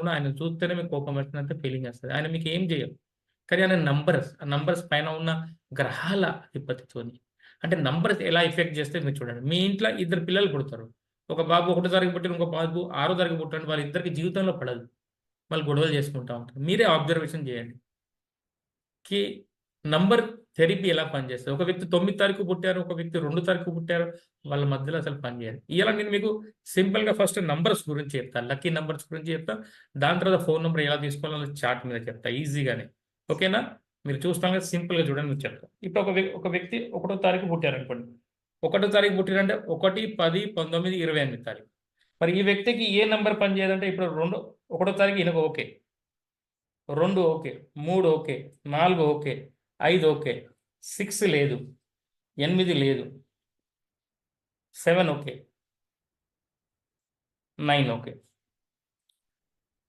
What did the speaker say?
ఉన్నా ఆయన చూస్తేనే మీకు కోపం వచ్చినంత ఫీలింగ్ వస్తది. ఆయన మీకు ఏం చేయరు. కానీ ఆయన నంబర్స్ పైన ఉన్న గ్రహాల అధిపతితోని అంటే నంబర్స్ ఎలా ఎఫెక్ట్ చేస్తే మీరు చూడండి. మీ ఇంట్లో ఇద్దరు పిల్లలు పుడతారు. ఒక బాబు ఒకటో తారీఖు పుట్టిన ఇంకో బాబు ఆరో తారీఖు పుట్టండి. వాళ్ళిద్దరికి జీవితంలో పడదు. వాళ్ళు గొడవలు చేసుకుంటా ఉంటారు. మీరే అబ్జర్వేషన్ చేయండి. కి నంబర్ థెరపీ ఎలా పనిచేస్తది. ఒక వ్యక్తి 9 తారీఖు పుట్టారు. ఒక వ్యక్తి 2 తారీఖు పుట్టారు. వాళ్ళ మధ్యలో అసలు పనిచేయదు. ఇయాల నేను మీకు సింపుల్‌గా ఫస్ట్ నంబర్స్ గురించి చెప్తా. లక్కీ నంబర్స్ గురించి చెప్తా. దాని తర్వాత ఫోన్ నంబర్ ఎలా తీసుకోవాలో చార్ట్ మీద చెప్తా ఈజీగానే. ఓకేనా? మీరు చూస్తాం కదా సింపుల్‌గా చూడండి మీకు చెప్తా. ఇప్పుడు ఒక వ్యక్తి ఒకటో తారీఖు పుట్టారనుకోండి. ఒకటో తారీఖు పుట్టిరంటే 1, 10, 19, 28 తారీఖు. మరి ఈ వ్యక్తికి ఏ నంబర్ పనిచేయదంటే ఇప్పుడు ఒకటో తారీఖు ఈయనకు okay. 2 okay. 3 okay. 4 okay. 5 okay. 6 లేదు. 8 లేదు. 7 ఓకే. 9 ఓకే.